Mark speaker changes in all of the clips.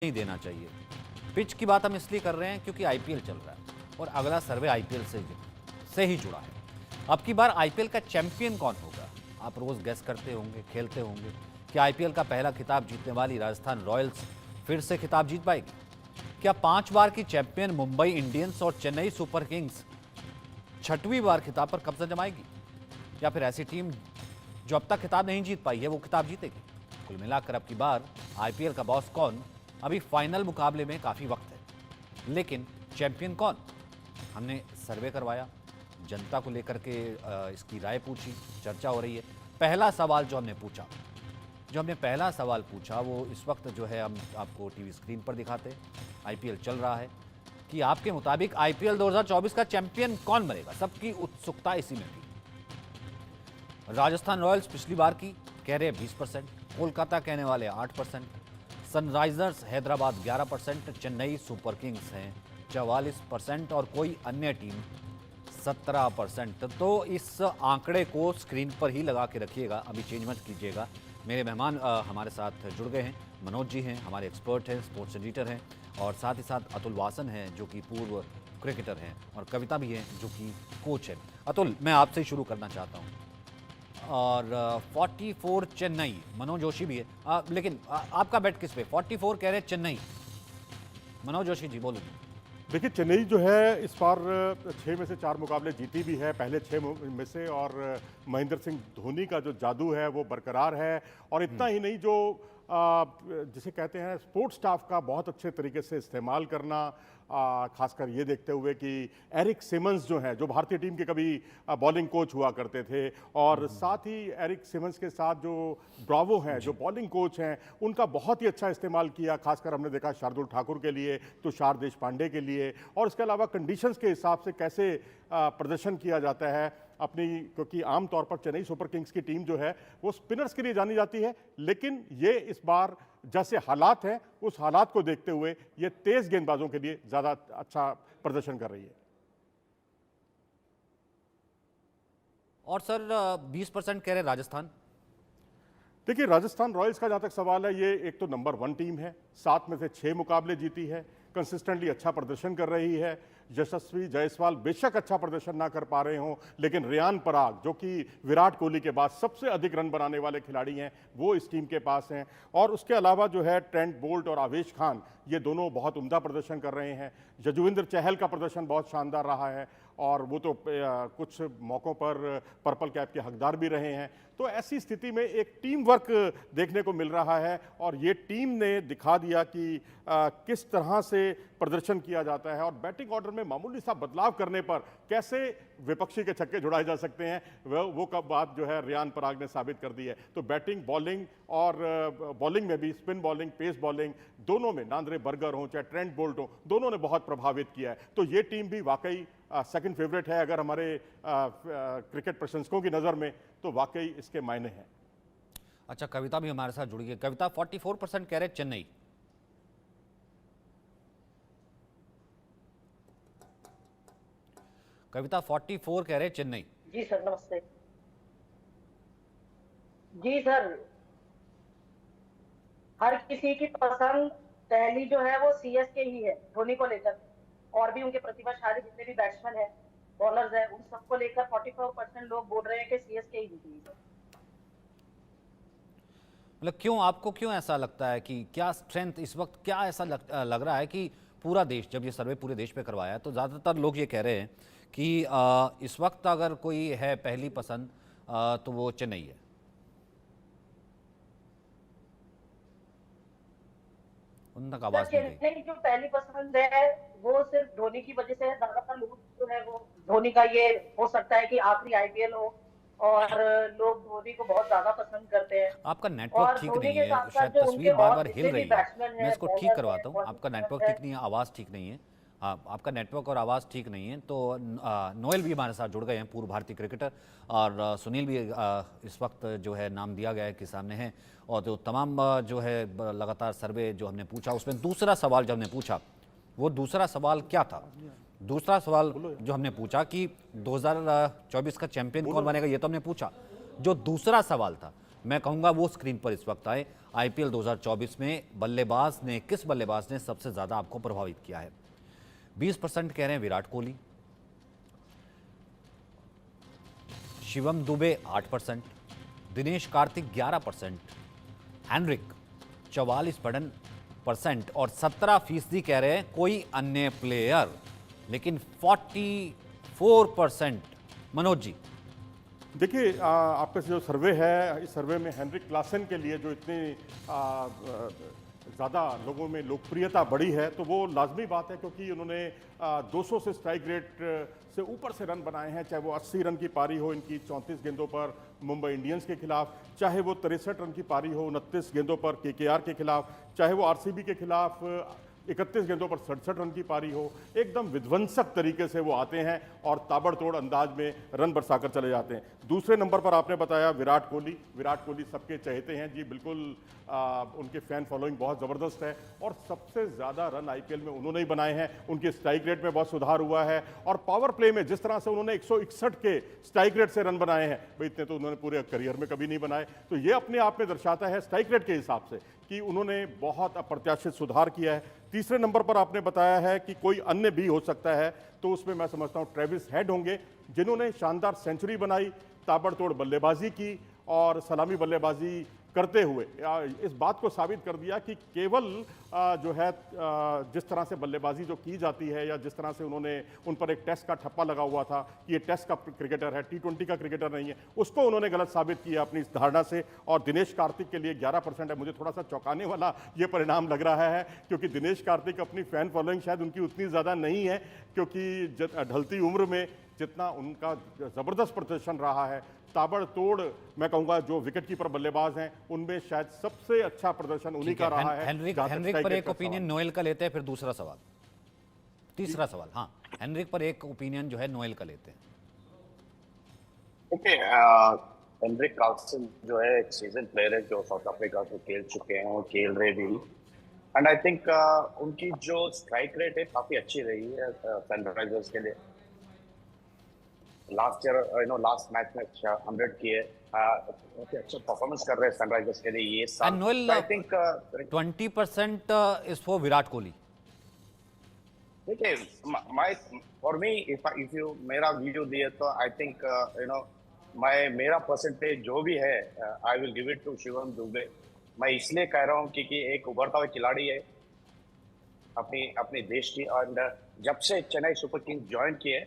Speaker 1: नहीं देना चाहिए। पिच की बात हम इसलिए कर रहे हैं क्योंकि आईपीएल चल रहा है और अगला सर्वे आईपीएल से ही जुड़ा है। अब की बार आईपीएल का चैंपियन कौन होगा? आप रोज गेस करते होंगे, खेलते होंगे कि आईपीएल का पहला खिताब जीतने वाली राजस्थान रॉयल्स फिर से खिताब जीत पाएगी? क्या 5 बार की चैंपियन मुंबई इंडियंस और चेन्नई सुपर किंग्स 6वीं बार खिताब पर कब्जा जमाएगी? या फिर ऐसी टीम जो अब तक खिताब नहीं जीत पाई है वो खिताब जीतेगी? कुल मिलाकर अब की बार आईपीएल का बॉस कौन, अभी फाइनल मुकाबले में काफी वक्त है, लेकिन चैंपियन कौन? हमने सर्वे करवाया, जनता को लेकर के इसकी राय पूछी, चर्चा हो रही है। पहला सवाल जो हमने पहला सवाल पूछा वो इस वक्त जो है हम आपको टीवी स्क्रीन पर दिखाते हैं। आईपीएल चल रहा है कि आपके मुताबिक आईपीएल 2024 का चैंपियन कौन बनेगा? सबकी उत्सुकता इसी में थी। राजस्थान रॉयल्स पिछली बार की कह रहे 20%, कोलकाता कहने वाले 8%, Sunrisers Hyderabad 11%, Chennai Super Kings हैं 44% और कोई अन्य टीम 17%। तो इस आंकड़े को स्क्रीन पर ही लगा के रखिएगा, अभी चेंज मत कीजिएगा। मेरे मेहमान हमारे साथ जुड़ गए हैं। मनोज जी हैं, हमारे एक्सपर्ट हैं, स्पोर्ट्स एडिटर हैं, और साथ ही साथ अतुल वासन हैं जो कि पूर्व क्रिकेटर हैं, और कविता भी हैं जो कि कोच है। अतुल, मैं आपसे ही शुरू करना चाहता हूँ। और 44 चेन्नई, मनोज जोशी भी है, लेकिन आपका बेट किस पे? 44 कह रहे हैं चेन्नई। मनोज जोशी जी बोलिए।
Speaker 2: देखिए, चेन्नई जो है इस बार 6 में से 4 मुकाबले जीती भी है, पहले 6 में से, और महेंद्र सिंह धोनी का जो जादू है वो बरकरार है। और इतना ही नहीं, जो जिसे कहते हैं स्पोर्ट्स स्टाफ का बहुत अच्छे तरीके से इस्तेमाल करना, खासकर ये देखते हुए कि एरिक सिमंस जो है, जो भारतीय टीम के कभी बॉलिंग कोच हुआ करते थे, और साथ ही एरिक सिमंस के साथ जो ब्रावो हैं जो बॉलिंग कोच हैं, उनका बहुत ही अच्छा इस्तेमाल किया। खासकर हमने देखा शार्दुल ठाकुर के लिए, तुषार देशपांडे के लिए, और इसके अलावा कंडीशंस के हिसाब से कैसे प्रदर्शन किया जाता है अपनी, क्योंकि आमतौर पर चेन्नई सुपर किंग्स की टीम जो है वो स्पिनर्स के लिए जानी जाती है, लेकिन ये इस बार जैसे हालात हैं उस हालात को देखते हुए ये तेज गेंदबाजों के लिए ज्यादा अच्छा प्रदर्शन कर रही है।
Speaker 1: और सर 20% कह रहे राजस्थान।
Speaker 2: देखिए, राजस्थान रॉयल्स का जहां तक सवाल है, ये एक तो नंबर 1 टीम है, 7 में से 6 मुकाबले जीती है, कंसिस्टेंटली अच्छा प्रदर्शन कर रही है। यशस्वी जायसवाल बेशक अच्छा प्रदर्शन ना कर पा रहे हों, लेकिन रियान पराग जो कि विराट कोहली के बाद सबसे अधिक रन बनाने वाले खिलाड़ी हैं, वो इस टीम के पास हैं। और उसके अलावा जो है ट्रेंट बोल्ट और आवेश खान, ये दोनों बहुत उम्दा प्रदर्शन कर रहे हैं। यजुवेंद्र चहल का प्रदर्शन बहुत शानदार रहा है, और वो तो कुछ मौक़ों पर पर्पल कैप के हकदार भी रहे हैं। तो ऐसी स्थिति में एक टीम वर्क देखने को मिल रहा है, और ये टीम ने दिखा दिया कि किस तरह से प्रदर्शन किया जाता है, और बैटिंग ऑर्डर में मामूली सा बदलाव करने पर कैसे विपक्षी के छक्के छुड़ाए जा सकते हैं, वो कब बात जो है रियान पराग ने साबित कर दी है। तो बैटिंग, बॉलिंग, और बॉलिंग में भी स्पिन बॉलिंग, पेस बॉलिंग, दोनों में नांद्रे बर्गर हों चाहे ट्रेंट बोल्ट हो, दोनों ने बहुत प्रभावित किया है। तो ये टीम भी वाकई सेकंड फेवरेट है अगर हमारे क्रिकेट प्रशंसकों की नज़र में, तो वाकई इसके मायने हैं।
Speaker 1: अच्छा, कविता भी हमारे साथ जुड़ गई। कविता, 44% कह रहे चेन्नई। कविता 44 कह रहे चेन्नई।
Speaker 3: जी सर, नमस्ते। जी सर, हर किसी की पसंद पहली जो है वो सीएसके ही है धोनी को लेकर, और भी उनके प्रतिभाशाली जितने भी बैट्समैन हैं, बॉलर्स हैं, उन सबको लेकर 44% लोग बोल रहे हैं कि सीएसके ही जीतेगी सर।
Speaker 1: मतलब क्यों, आपको क्यों ऐसा लगता है कि क्या स्ट्रेंथ इस वक्त, क्या ऐसा लग रहा है कि पूरा देश, जब ये सर्वे पूरे देश पे करवाया है तो ज़्यादातर लोग ये कह रहे हैं कि इस वक्त अगर कोई है पहली पसंद तो वो चेन्नई है। उन तक आवाज़ नहीं गई।
Speaker 3: चेन्नई जो पहली पसंद है वो सिर्फ धोनी की वजह से है। ज्यादातर लोग जो है वो धोनी का, ये हो सकता है कि आखिरी आईपीएल हो और लोग धोनी को बहुत ज्यादा पसंद करते हैं।
Speaker 1: आपका नेटवर्क ठीक नहीं है, शायद तस्वीर बार बार हिल रही है। मैं इसको ठीक करवाता हूँ। आपका नेटवर्क ठीक नहीं है, आवाज़ ठीक नहीं है। हाँ, आपका नेटवर्क और आवाज़ ठीक नहीं है। तो नोएल भी हमारे साथ जुड़ गए हैं, पूर्व भारतीय क्रिकेटर, और सुनील भी इस वक्त जो है नाम दिया गया है कि सामने हैं। और जो तमाम जो है लगातार सर्वे जो हमने पूछा, उसमें दूसरा सवाल जो हमने पूछा, वो दूसरा सवाल क्या था? दूसरा सवाल जो हमने पूछा कि 2024 का चैंपियन कौन बनेगा, ये तो हमने पूछा। जो दूसरा सवाल था मैं कहूँगा वो स्क्रीन पर इस वक्त आए। आईपीएल 2024 में किस बल्लेबाज ने सबसे ज़्यादा आपको प्रभावित किया है? 20% कह रहे हैं विराट कोहली, शिवम दुबे 8%, दिनेश कार्तिक 11%, हेनरिक 44% और 17% कह रहे हैं कोई अन्य प्लेयर, लेकिन 44% मनोज जी।
Speaker 2: देखिए, आपका जो सर्वे है, इस सर्वे में हेनरिक क्लासन के लिए जो इतनी ज़्यादा लोगों में लोकप्रियता बढ़ी है, तो वो लाजमी बात है, क्योंकि उन्होंने 200 से स्ट्राइक रेट से ऊपर से रन बनाए हैं। चाहे वो 80 रन की पारी हो इनकी 34 गेंदों पर मुंबई इंडियंस के खिलाफ, चाहे वो 63 रन की पारी हो 29 गेंदों पर केकेआर के खिलाफ, चाहे वो आरसीबी के खिलाफ 31 गेंदों पर 67 रन की पारी हो। एकदम विध्वंसक तरीके से वो आते हैं और ताबड़तोड़ अंदाज में रन बरसाकर चले जाते हैं। दूसरे नंबर पर आपने बताया विराट कोहली। विराट कोहली सबके चहेते हैं जी, बिल्कुल उनके फैन फॉलोइंग बहुत ज़बरदस्त है और सबसे ज़्यादा रन आईपीएल में उन्होंने ही बनाए हैं। उनके स्ट्राइक रेट में बहुत सुधार हुआ है और पावर प्ले में जिस तरह से उन्होंने 161 के स्ट्राइक रेट से रन बनाए हैं, भाई इतने तो उन्होंने पूरे करियर में कभी नहीं बनाए। तो ये अपने आप में दर्शाता है स्ट्राइक रेट के हिसाब से कि उन्होंने बहुत अप्रत्याशित सुधार किया है। तीसरे नंबर पर आपने बताया है कि कोई अन्य भी हो सकता है, तो उसमें मैं समझता हूं ट्रेविस हेड होंगे, जिन्होंने शानदार सेंचुरी बनाई, ताबड़तोड़ बल्लेबाजी की और सलामी बल्लेबाजी करते हुए इस बात को साबित कर दिया कि केवल जो है जिस तरह से बल्लेबाजी जो की जाती है या जिस तरह से उन्होंने उन पर एक टेस्ट का ठप्पा लगा हुआ था कि ये टेस्ट का क्रिकेटर है, T20 का क्रिकेटर नहीं है, उसको उन्होंने गलत साबित किया अपनी इस धारणा से। और दिनेश कार्तिक के लिए 11% है। मुझे थोड़ा सा चौंकाने वाला ये परिणाम लग रहा है, क्योंकि दिनेश कार्तिक अपनी फैन फॉलोइंग शायद उनकी उतनी ज़्यादा नहीं है, क्योंकि ढलती उम्र में जितना उनका ज़बरदस्त प्रदर्शन रहा है, ताबड़तोड़ मैं कहूंगा जो विकेट कीपर बल्लेबाज हैं उनमें शायद सबसे अच्छा प्रदर्शन उन्हीं का रहा है।
Speaker 1: हेनरिक पर एक ओपिनियन नोएल का लेते हैं, फिर दूसरा सवाल, तीसरा सवाल। हाँ, हेनरिक पर एक ओपिनियन जो है नोएल का लेते हैं।
Speaker 4: ओके, हेनरिक कार्लसन जो है एक सीजन प्लेयर है जो साउथ अफ्रीका से खेल चुके हैं और खेल रहे भी। एंड आई थिंक उनकी जो स्ट्राइक रेट है काफी अच्छी रही है सनराइजर्स के लिए। लास्ट ईयर लास्ट मैच में 100 किए, अच्छा परफॉर्मेंस कर रहे हैं सनराइजर्स के लिए ये साल। I think
Speaker 1: 20% is for Virat Kohli.
Speaker 4: देखिए, फॉर मी इफ यू मेरा व्यू दिए तो आई थिंक मेरा परसेंटेज जो भी है I will give it to Shivam Dube. मैं इसलिए कह रहा हूँ क्योंकि एक उभरता हुआ खिलाड़ी है अपनी देश की, और जब से चेन्नई सुपर किंग्स ज्वाइन किए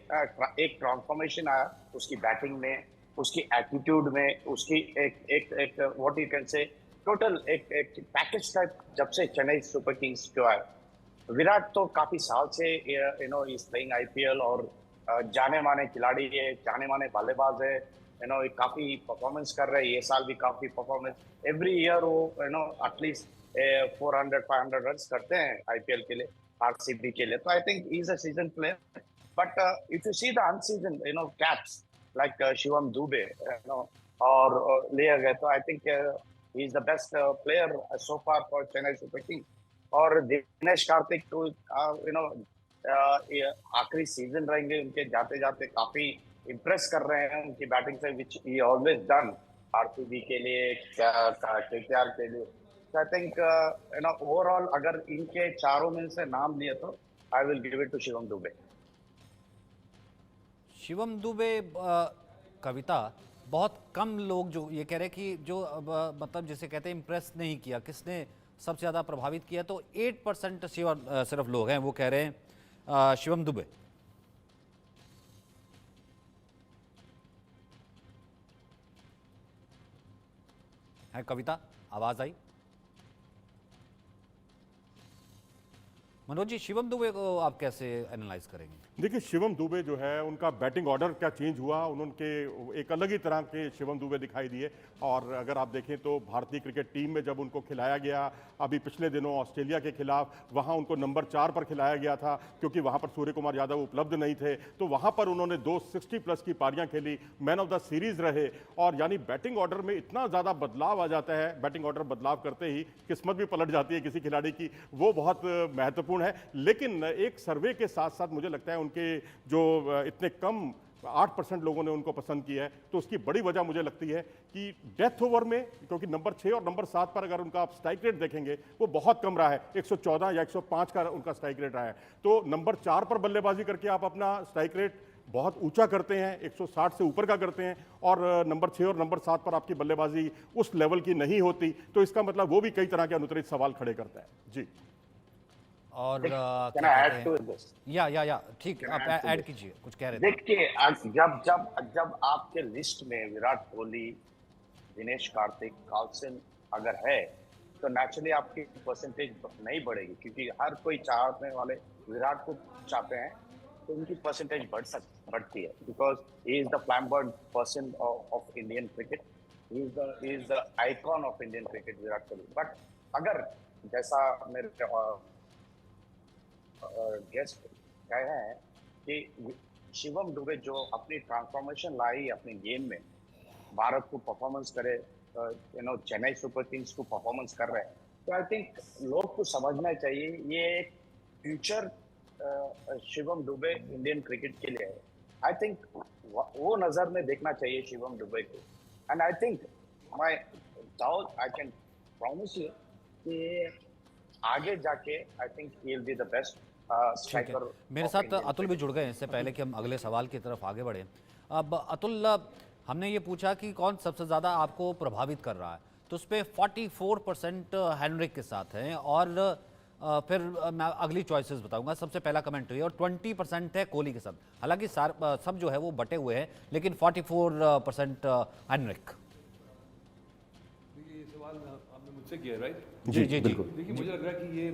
Speaker 4: एक ट्रांसफॉर्मेशन आया उसकी बैटिंग में, उसकी एटीट्यूड में, उसकी एक what you can say total एक पैकेज टाइप जब से चेन्नई सुपर किंग्स जो आया। विराट तो काफी साल से इज प्लेइंग आईपीएल और जाने माने खिलाड़ी है, जाने माने बल्लेबाज है, काफी परफॉर्मेंस कर रहे हैं। ये साल भी काफी परफॉर्मेंस, एवरी ईयर वो एटलीस्ट 400-500 रन करते हैं आईपीएल के लिए, आरसीबी के लिए। तो I think he is a season player, but if you see the unseason caps like Shivam Dube और लिया गया, तो I think he is the best player so far for Chennai Super Kings. और दिनेश कार्तिक तो आखिरी सीजन रहेंगे उनके, जाते जाते काफी इम्प्रेस कर रहे हैं उनकी बैटिंग से, विच ही ऑलवेज डन आरसीबी के लिए, केकेआर के लिए। आई थिंक ओवरऑल अगर इनके चारों में से नाम लिए तो I will give it to Shivam Dube.
Speaker 1: Shivam Dube कविता, बहुत कम लोग जो ये कह रहे हैं कि जो मतलब जिसे कहते हैं इम्प्रेस नहीं किया, किसने सबसे ज़्यादा प्रभावित किया, तो 8% सिर्फ लोग हैं वो कह रहे हैं शिवम दुबे। है कविता, आवाज आई? मनोज जी, शिवम दुबे को आप कैसे एनालाइज करेंगे?
Speaker 2: देखिए, शिवम दुबे जो है उनका बैटिंग ऑर्डर क्या चेंज हुआ, उनके एक अलग ही तरह के शिवम दुबे दिखाई दिए। और अगर आप देखें तो भारतीय क्रिकेट टीम में जब उनको खिलाया गया अभी पिछले दिनों ऑस्ट्रेलिया के खिलाफ, वहां उनको नंबर 4 पर खिलाया गया था क्योंकि वहां पर सूर्य कुमार यादव उपलब्ध नहीं थे। तो वहां पर उन्होंने 260+ की पारियां खेली, मैन ऑफ द सीरीज रहे। और यानी बैटिंग ऑर्डर में इतना ज़्यादा बदलाव आ जाता है, बैटिंग ऑर्डर बदलाव करते ही किस्मत भी पलट जाती है किसी खिलाड़ी की, वो बहुत महत्वपूर्ण है। लेकिन एक सर्वे के साथ साथ मुझे लगता है उनके जो इतने कम 8% लोगों ने उनको पसंद किया है। तो उसकी बड़ी वजह मुझे लगती है कि डेथ ओवर में, क्योंकि नंबर 6 और नंबर 7 पर अगर उनका आप स्ट्राइक रेट देखेंगे वो बहुत कम रहा है, 114 या 105 का उनका स्ट्राइक रेट रहा है। तो नंबर 4 पर बल्लेबाजी करके आप अपना स्ट्राइक रेट बहुत ऊंचा करते हैं, 160 से ऊपर का करते हैं, और नंबर 6 और नंबर 7 पर आपकी बल्लेबाजी उस लेवल की नहीं होती, तो इसका मतलब वो भी कई तरह के अनुत्तरित सवाल खड़े करता है। जी,
Speaker 1: और
Speaker 4: Can
Speaker 1: क्या
Speaker 4: I
Speaker 1: कहते
Speaker 4: add
Speaker 1: हैं?
Speaker 4: to this?
Speaker 1: या ठीक,
Speaker 4: Can I
Speaker 1: आप
Speaker 4: add to
Speaker 1: ऐड
Speaker 4: this?
Speaker 1: कीजिए, कुछ कह रहे थे।
Speaker 4: देखिए, आज जब जब जब आपके लिस्ट में विराट कोहली, दिनेश कार्तिक, कार्लसन अगर है, तो नेचुरली आपकी परसेंटेज नहीं बढ़ेगी, क्योंकि हर कोई चाहने वाले विराट को चाहते हैं, तो उनकी परसेंटेज बढ़ती है, because he is the flamboyant person of Indian cricket, he is the icon of Indian cricket, Virat Kohli. But अगर जैसा मेरे गेस्ट कहे हैं कि शिवम दुबे जो अपनी ट्रांसफॉर्मेशन लाई अपने गेम में, भारत को परफॉर्मेंस करे, चेन्नई सुपर किंग्स को परफॉर्मेंस कर रहे हैं, तो आई थिंक लोग को समझना चाहिए ये एक future Shivam Dubey Indian cricket के लिए है। आई थिंक वो नजर में देखना चाहिए शिवम दुबे को। And I think my doubt, I can promise you कि आगे जाके आई think he will be the best
Speaker 1: ठीक है, मेरे साथ अतुल भी जुड़ गए हैं। इससे पहले कि हम अगले सवाल की तरफ आगे बढ़ें, अब अतुल, हमने ये पूछा कि कौन सबसे ज़्यादा आपको प्रभावित कर रहा है, तो उस पर 44% हेनरिक के साथ हैं, और फिर मैं अगली चॉइसेस बताऊंगा। सबसे पहला कमेंट हुई, और 20% है कोहली के साथ। हालांकि सब जो है वो बटे हुए हैं, लेकिन 44% हेनरिक।
Speaker 5: ये सवाल आपने मुझसे किया, राइट?
Speaker 1: जी जी जी,
Speaker 5: देखिए, मुझे लग रहा है कि ये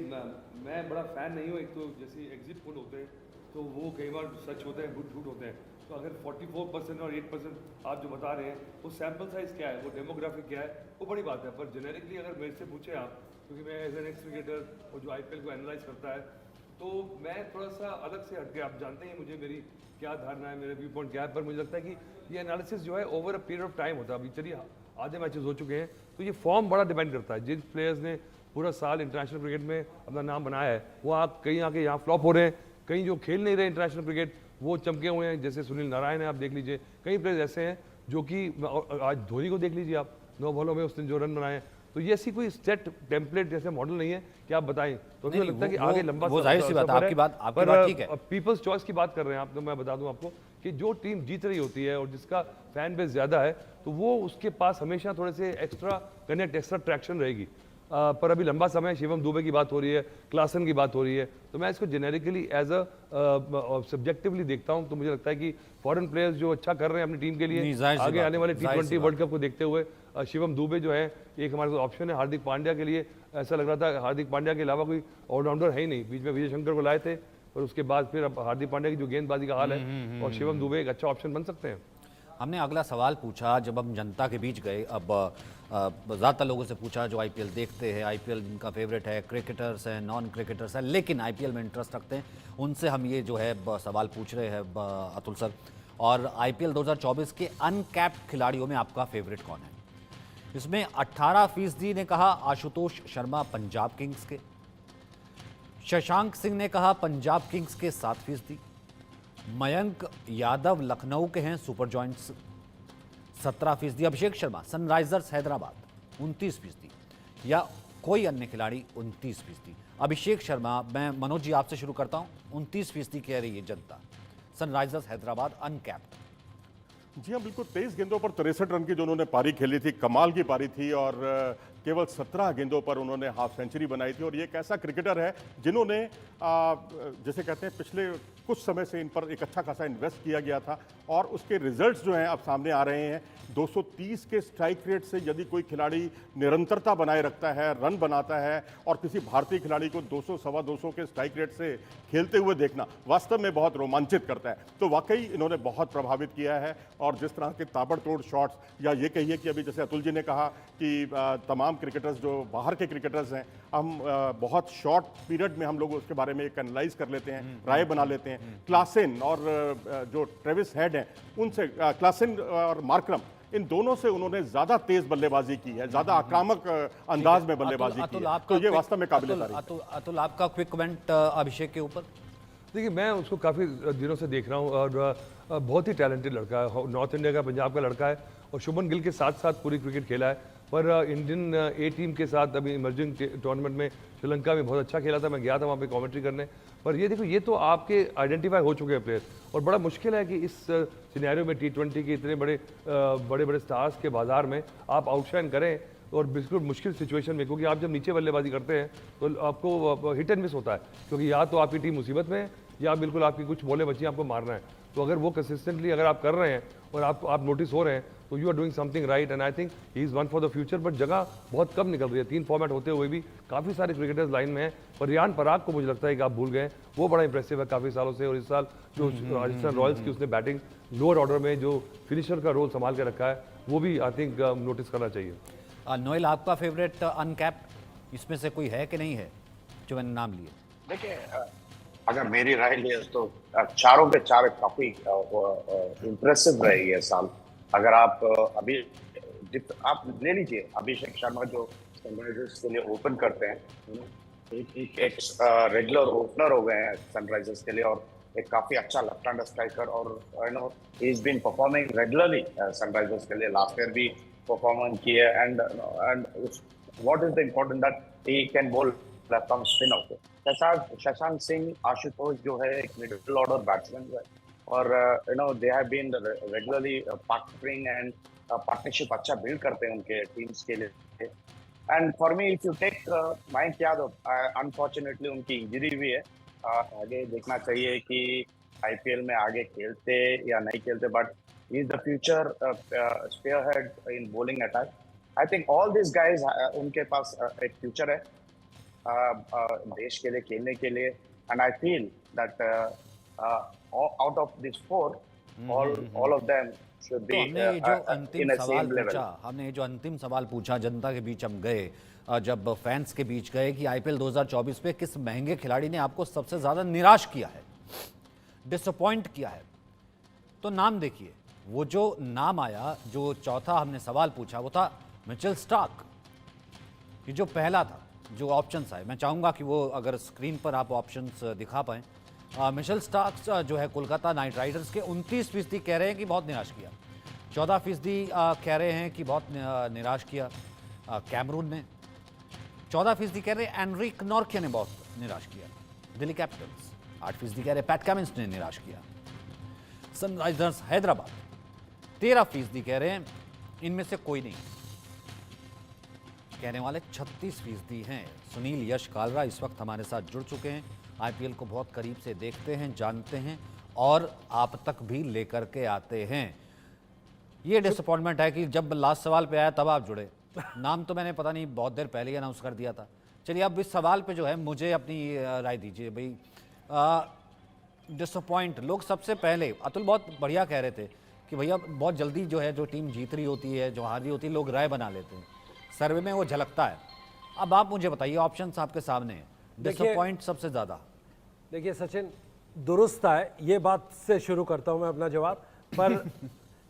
Speaker 5: मैं बड़ा फ़ैन नहीं हूँ। एक तो जैसे एग्जिट पोल होते हैं तो वो कई बार सच होते हैं, झूठ होते हैं। तो अगर 44% और 8% आप जो बता रहे हैं, वो सैम्पल साइज़ क्या है, वो डेमोग्राफिक क्या है, वो बड़ी बात है। पर जेनेरिकली अगर मेरे से पूछे आप, क्योंकि मैं एज एन एक्स क्रिकेटर और जो IPL को एनालाइज करता है, तो मैं थोड़ा सा अलग से हटके, आप जानते हैं मुझे मेरी क्या धारणा है, मेरे व्यू पॉइंट क्या है, पर मुझे लगता है कि ये एनालिसिस जो है over a period of time होता है। अभी चलिए आधे मैचेस हो चुके हैं, तो ये फॉर्म बड़ा डिपेंड करता है। जिन प्लेयर्स ने पूरा साल इंटरनेशनल क्रिकेट में अपना नाम बनाया है, वो कहीं आके यहाँ फ्लॉप हो रहे हैं, कहीं जो खेल नहीं रहे इंटरनेशनल क्रिकेट वो चमके हुए हैं, जैसे सुनील नारायण है, आप देख लीजिए। कई प्लेयर्स ऐसे हैं जो कि आज धोनी को देख लीजिए आप, 9 बॉलों में उसने जो रन बनाए हैं। तो ये ऐसी कोई सेट टेम्पलेट जैसे मॉडल नहीं है कि आप बताएं, तो मुझे लगता है कि आगे लंबा
Speaker 1: वो जाहिर सी बात है, आपकी बात ठीक है।
Speaker 5: पीपल्स चॉइस की बात कर रहे हैं आप, तो मैं बता दूं आपको कि जो टीम जीत रही होती है और जिसका फैन बेस ज्यादा है, तो वो उसके पास हमेशा थोड़े से एक्स्ट्रा कनेक्ट, एक्स्ट्रा ट्रैक्शन रहेगी। पर अभी लंबा समय शिवम दुबे की बात हो रही है, क्लासन की बात हो रही है, तो मैं इसको जेनेरिकली एज अ सब्जेक्टिवली देखता हूं। तो मुझे लगता है कि फॉरेन प्लेयर्स जो अच्छा कर रहे हैं अपनी टीम के लिए, आगे आने वाले T20 वर्ल्ड कप को देखते हुए शिवम दुबे जो है एक हमारे पास ऑप्शन है। हार्दिक पांड्या के लिए ऐसा लग रहा था, हार्दिक पांड्या के अलावा कोई ऑलराउंडर है ही नहीं। बीच में विजय शंकर को लाए थे, पर उसके बाद फिर अब हार्दिक पांड्या की जो गेंदबाजी का हाल है, और शिवम दुबे एक अच्छा ऑप्शन बन सकते हैं।
Speaker 1: हमने अगला सवाल पूछा, जब हम जनता के बीच गए, अब ज़्यादातर लोगों से पूछा जो IPL देखते हैं, IPL जिनका फेवरेट है, क्रिकेटर्स हैं, नॉन क्रिकेटर्स हैं, लेकिन IPL में इंटरेस्ट रखते हैं, उनसे हम ये जो है सवाल पूछ रहे हैं अतुल सर। और IPL 2024 के अनकैप्ड खिलाड़ियों में आपका फेवरेट कौन है? इसमें 18% ने कहा आशुतोष शर्मा पंजाब किंग्स के, शशांक सिंह ने कहा पंजाब किंग्स के 7%, मयंक यादव लखनऊ के हैं super joints 17%, Abhishek Sharma Sunrisers Hyderabad 29%, या कोई अन्य खिलाड़ी 29%। अभिषेक शर्मा, मैं मनोज जी आपसे शुरू करता हूं, 29% कह रही है जनता, सनराइजर्स हैदराबाद अनकैप्ड।
Speaker 2: जी हाँ, बिल्कुल। 23 गेंदों पर 63 रन की जो उन्होंने पारी खेली थी, कमाल की पारी थी, और केवल 17 गेंदों पर उन्होंने हाफ सेंचुरी बनाई थी। और ये एक ऐसा क्रिकेटर है जिन्होंने जैसे कहते हैं पिछले कुछ समय से इन पर एक अच्छा खासा इन्वेस्ट किया गया था, और उसके रिजल्ट्स जो हैं अब सामने आ रहे हैं। 230 के स्ट्राइक रेट से यदि कोई खिलाड़ी निरंतरता बनाए रखता है, रन बनाता है, और किसी भारतीय खिलाड़ी को 200 सवा 200 के स्ट्राइक रेट से खेलते हुए देखना वास्तव में बहुत रोमांचित करता है। तो वाकई इन्होंने बहुत प्रभावित किया है। और जिस तरह के ताबड़तोड़ शॉट्स, या ये कहिए कि अभी जैसे अतुल जी ने कहा कि तमाम क्रिकेटर्स जो बाहर के क्रिकेटर्स हैं, हम बहुत शॉर्ट पीरियड में हम लोग उसके बारे में एक एनालाइज कर लेते हैं, राय बना लेते हैं। क्लासन और जो ट्रेविस हेड हैं, उनसे क्लासन और मार्करम, इन दोनों से उन्होंने ज्यादा तेज बल्लेबाजी की है, ज्यादा आक्रामक अंदाज में बल्लेबाजी की है। तो ये वास्तव में काबिल तारीफ है।
Speaker 1: अतुल, आपका क्विक कमेंट अभिषेक के ऊपर।
Speaker 5: देखिए मैं उसको काफ़ी दिनों से देख रहा हूँ और बहुत ही टैलेंटेड लड़का है, नॉर्थ इंडिया का, पंजाब का लड़का है और शुभमन गिल के साथ साथ पूरी क्रिकेट खेला है। पर इंडियन ए टीम के साथ अभी इमर्जिंग टूर्नामेंट में श्रीलंका में बहुत अच्छा खेला था, मैं गया था वहाँ पे कमेंट्री करने। पर ये देखो, ये तो आपके आइडेंटिफाई हो चुके हैं प्लेयर, और बड़ा मुश्किल है कि इस सिनेरियो में T20 के इतने बड़े स्टार्स के बाजार में आप आउटशाइन करें, और बिल्कुल मुश्किल सिचुएशन में, क्योंकि आप जब नीचे बल्लेबाजी करते हैं तो आपको हिट एंड मिस होता है, क्योंकि या तो आपकी टीम मुसीबत में है या बिल्कुल आपकी कुछ बॉलें बची आपको मारना है। तो अगर वो कंसिस्टेंटली अगर आप कर रहे हैं और आप नोटिस हो रहे हैं तो you are doing something right, and I think he is one for the future. But जगह बहुत कम निकल रही है, 3 फॉर्मेट होते हुए भी काफ़ी सारे क्रिकेटर्स लाइन में हैं। पर रियान पराग को मुझे लगता है कि आप भूल गए, वो बड़ा इंप्रेसिव है काफ़ी सालों से, और इस साल जो राजस्थान रॉयल्स की उसने बैटिंग लोअर ऑर्डर में जो फिनिशर का रोल संभाल के रखा है, वो भी आई थिंक नोटिस करना चाहिए।
Speaker 1: नोएल, आपका फेवरेट अनकैप्ड इसमें से कोई है कि नहीं है जो मैंने नाम लिए?
Speaker 4: देखिए, अगर मेरी राय लिए तो चारों के चार काफी इम्प्रेसिव रहे ये साल। अगर आप अभी आप ले लीजिए अभिषेक शर्मा जो सनराइजर्स के लिए ओपन करते हैं, एक रेगुलर ओपनर हो गए हैं सनराइजर्स के लिए, और एक काफी अच्छा लेफ्ट हैंड स्ट्राइकर, और you know he is been performing regularly Sunrisers के लिए। लास्ट ईयर भी परफॉर्मेंस की है, and what is the important that he can bowl left arm spin out. Shashank Singh Ashutosh जो है एक मिडिल ऑर्डर बैट्समैन है, और you know they have been regularly partnering and partnership अच्छा बिल्ड करते हैं उनके टीम्स के लिए। And for me if you take Mayank Yadav, unfortunately उनकी इंजरी भी है, आगे देखना चाहिए कि आईपीएल में आगे खेलते या नहीं खेलते, but he is the future spearhead in bowling attack. I think all this guys उनके पास एक फ्यूचर है देश के लिए खेलने के लिए, and I feel that out of this 4 all of them should be in a same level.
Speaker 1: हमने ये जो अंतिम सवाल पूछा, जनता के बीच हम गए, जब फैंस के बीच गए कि आईपीएल 2024 पे किस महंगे खिलाड़ी ने आपको सबसे ज्यादा निराश किया है, डिसअपॉइंट किया है, तो नाम देखिए। वो जो नाम आया, जो चौथा हमने सवाल पूछा, वो था मिचेल स्टार्क। ये जो पहला था, जो ऑप्शंस आए, मैं चाहूँगा कि वो अगर स्क्रीन पर आप ऑप्शंस दिखा पाएँ। मिचेल स्टार्क जो है कोलकाता नाइट राइडर्स के, 29% कह रहे हैं कि बहुत निराश किया, 14% कह रहे हैं कि बहुत निराश किया कैमरून ने, 14% कह रहे हैं एनरिक नॉर्के ने बहुत निराश किया दिल्ली कैपिटल्स, 8% कह रहे हैं पैट कमिंस ने निराश किया सनराइजर्स हैदराबाद, 13% कह रहे हैं इनमें से कोई नहीं, कहने वाले 36% हैं। सुनील यश कालरा इस वक्त हमारे साथ जुड़ चुके हैं, आईपीएल को बहुत करीब से देखते हैं, जानते हैं और आप तक भी लेकर के आते हैं। ये डिसअपॉइंटमेंट है कि जब लास्ट सवाल पे आया तब आप जुड़े, नाम तो मैंने पता नहीं बहुत देर पहले ही अनाउंस कर दिया था। चलिए अब इस सवाल पे जो है मुझे अपनी राय दीजिए भाई। डिसअपॉइंट लोग सबसे पहले, अतुल बहुत बढ़िया कह रहे थे कि भैया बहुत जल्दी जो है, जो टीम जीत रही होती है, जो हार रही होती है, लोग राय बना लेते हैं, सर्वे में वो झलकता है। अब आप मुझे बताइए, ऑप्शंस आपके सामने हैं, डिसअपॉइंट सबसे ज़्यादा।
Speaker 6: देखिए सचिन, दुरुस्त है, ये बात से शुरू करता हूं मैं अपना जवाब।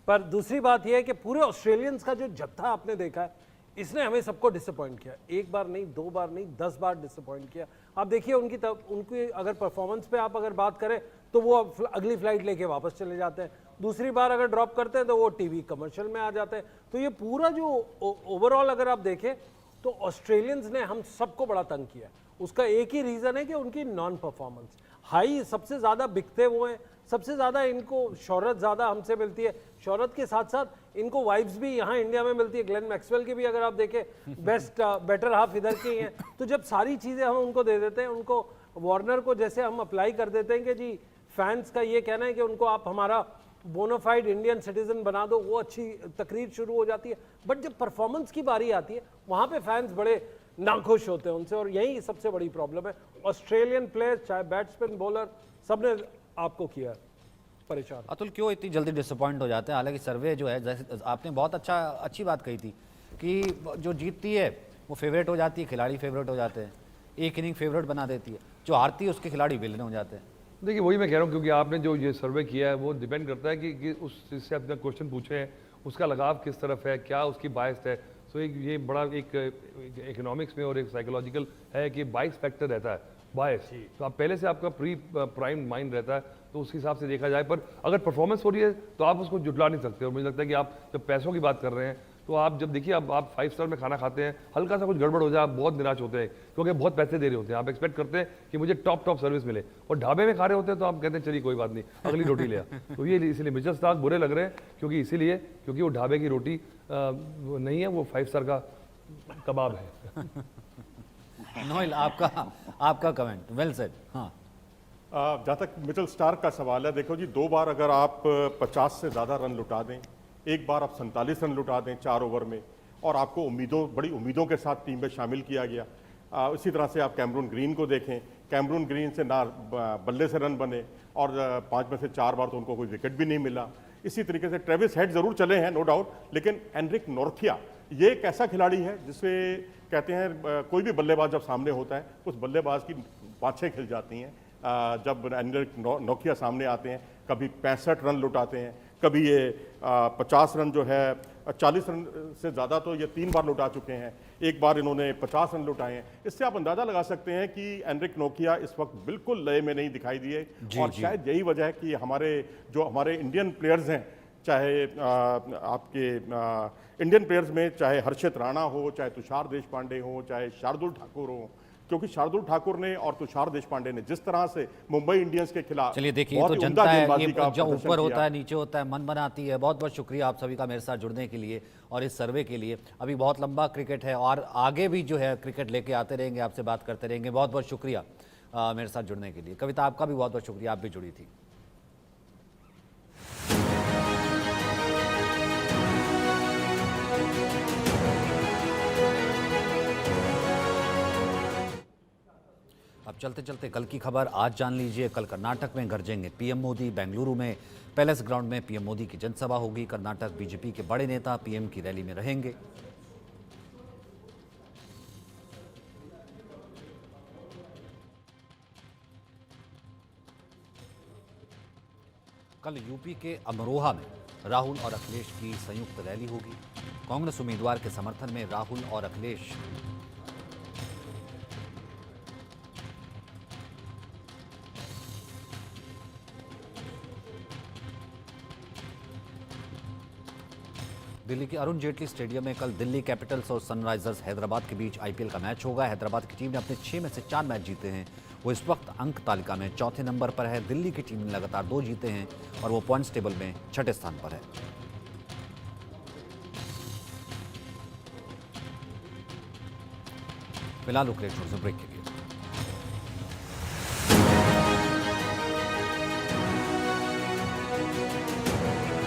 Speaker 6: पर दूसरी बात यह है कि पूरे ऑस्ट्रेलियंस का जो जत्था आपने देखा है, इसने हमें सबको डिसअपॉइंट किया, एक बार नहीं, 2 बार नहीं, 10 बार डिसअपॉइंट किया। आप देखिए उनकी अगर परफॉर्मेंस पे आप अगर बात करें तो वो अगली फ्लाइट लेके वापस चले जाते हैं, दूसरी बार अगर ड्रॉप करते हैं तो वो टीवी कमर्शियल में आ जाते हैं। तो ये पूरा जो ओवरऑल अगर आप देखें तो ऑस्ट्रेलियंस ने हम सबको बड़ा तंग किया। उसका एक ही रीज़न है कि उनकी नॉन परफॉर्मेंस हाई, सबसे ज़्यादा बिकते वो हैं, सबसे ज़्यादा इनको शोहरत ज़्यादा हमसे मिलती है, शोहरत के साथ साथ इनको वाइब्स भी यहाँ इंडिया में मिलती है। ग्लेन मैक्सवेल की भी अगर आप देखें बेटर हाफ इधर की हैं। तो जब सारी चीज़ें हम उनको दे देते हैं, उनको वार्नर को जैसे हम अप्लाई कर देते हैं कि जी फैंस का ये कहना है कि उनको आप हमारा बोनाफाइड इंडियन सिटीजन बना दो, वो अच्छी तकरीर शुरू हो जाती है। बट जब परफॉर्मेंस की बारी आती है वहाँ पे फैंस बड़े नाखुश होते हैं उनसे, और यही सबसे बड़ी प्रॉब्लम है। ऑस्ट्रेलियन प्लेयर्स चाहे बैट्समैन बॉलर सबने आपको किया परेशान।
Speaker 1: अतुल क्यों इतनी जल्दी डिसअपॉइंट हो जाते हैं? हालांकि सर्वे जो है, जैसे आपने बहुत अच्छी बात कही थी कि जो जीतती है वो फेवरेट हो जाती है, खिलाड़ी फेवरेट हो जाते हैं, एक इनिंग फेवरेट बना देती है, जो हारती है उसके खिलाड़ी विलन हो जाते हैं।
Speaker 5: देखिए वही मैं कह रहा हूँ, क्योंकि आपने जो ये सर्वे किया है वो डिपेंड करता है कि उस जिससे आपने क्वेश्चन पूछे हैं उसका लगाव किस तरफ है, क्या उसकी बायस है। सो ये बड़ा एक इकोनॉमिक्स में और एक साइकोलॉजिकल है कि बाइस फैक्टर रहता है। बायस, तो आप पहले से आपका प्री प्राइम माइंड रहता है, तो उस हिसाब से देखा जाए। पर अगर परफॉर्मेंस हो रही है तो आप उसको जुटला नहीं सकते। और मुझे लगता है कि आप जब पैसों की बात कर रहे हैं तो आप जब देखिए, अब आप 5 स्टार में खाना खाते हैं, हल्का सा कुछ गड़बड़ हो जाए आप बहुत निराश होते हैं, क्योंकि बहुत पैसे दे रहे होते हैं। आप एक्सपेक्ट करते हैं कि मुझे टॉप सर्विस मिले, और ढाबे में खा रहे होते हैं तो आप कहते हैं चलिए कोई बात नहीं, अगली रोटी ले आ। तो ये इसलिए मिचेल स्टार्क बुरे लग रहे हैं, क्योंकि वो ढाबे की रोटी वो नहीं है, वो 5 स्टार का कबाब है।
Speaker 1: नोएल, आपका कमेंट, वेल सेड। हाँ,
Speaker 2: जहाँ तक मिचेल स्टार्क का सवाल है, देखो जी, 2 बार अगर आप 50 से ज़्यादा रन लुटा दें, एक बार आप 47 रन लुटा दें 4 ओवर में, और आपको बड़ी उम्मीदों के साथ टीम में शामिल किया गया। इसी तरह से आप कैमरून ग्रीन को देखें, कैमरून ग्रीन से ना बल्ले से रन बने, और 5 में से 4 बार तो उनको कोई विकेट भी नहीं मिला। इसी तरीके से ट्रेविस हेड ज़रूर चले हैं, नो डाउट, लेकिन एनरिक नॉर्थिया ये एक ऐसा खिलाड़ी है जिससे कहते हैं कोई भी बल्लेबाज जब सामने होता है उस बल्लेबाज की बाँछें खिल जाती हैं जब एनरिक नॉर्थिया सामने आते हैं। कभी 65 रन लुटाते हैं, कभी ये 50 रन जो है, 40 रन से ज़्यादा तो ये 3 बार लुटा चुके हैं, एक बार इन्होंने 50 रन लुटाए हैं। इससे आप अंदाज़ा लगा सकते हैं कि एनरिक नोकिया इस वक्त बिल्कुल लय में नहीं दिखाई दिए, और शायद यही वजह है कि हमारे इंडियन प्लेयर्स हैं, चाहे आपके इंडियन प्लेयर्स में चाहे हर्षित राणा हो, चाहे तुषार देशपांडे हो, चाहे शार्दुल ठाकुर हो, क्योंकि शार्दुल ठाकुर ने और तुषार देशपांडे ने जिस तरह से मुंबई इंडियंस के खिलाफ,
Speaker 1: चलिए देखिए, तो जनता है, ये जब ऊपर होता है नीचे होता है, मन बनाती है। बहुत बहुत शुक्रिया आप सभी का मेरे साथ जुड़ने के लिए और इस सर्वे के लिए। अभी बहुत लंबा क्रिकेट है और आगे भी जो है क्रिकेट लेके आते रहेंगे, आपसे बात करते रहेंगे। बहुत बहुत शुक्रिया मेरे साथ जुड़ने के लिए। कविता, आपका भी बहुत बहुत शुक्रिया, आप भी जुड़ी थी। अब चलते चलते कल की खबर आज जान लीजिए। कल कर्नाटक में गरजेंगे पीएम मोदी। बेंगलुरु में पैलेस ग्राउंड में पीएम मोदी की जनसभा होगी। कर्नाटक बीजेपी के बड़े नेता पीएम की रैली में रहेंगे। कल यूपी के अमरोहा में राहुल और अखिलेश की संयुक्त रैली होगी। कांग्रेस उम्मीदवार के समर्थन में राहुल और अखिलेश दिल्ली के अरुण जेटली स्टेडियम में कल दिल्ली कैपिटल्स और सनराइजर्स हैदराबाद के बीच आईपीएल का मैच होगा। हैदराबाद की टीम ने अपने 6 में से 4 मैच जीते हैं। वो इस वक्त अंक तालिका में चौथे नंबर पर है। दिल्ली की टीम ने लगातार 2 जीते हैं और वो पॉइंट्स टेबल में 6ठे स्थान पर है। फिलहाल ब्रेक के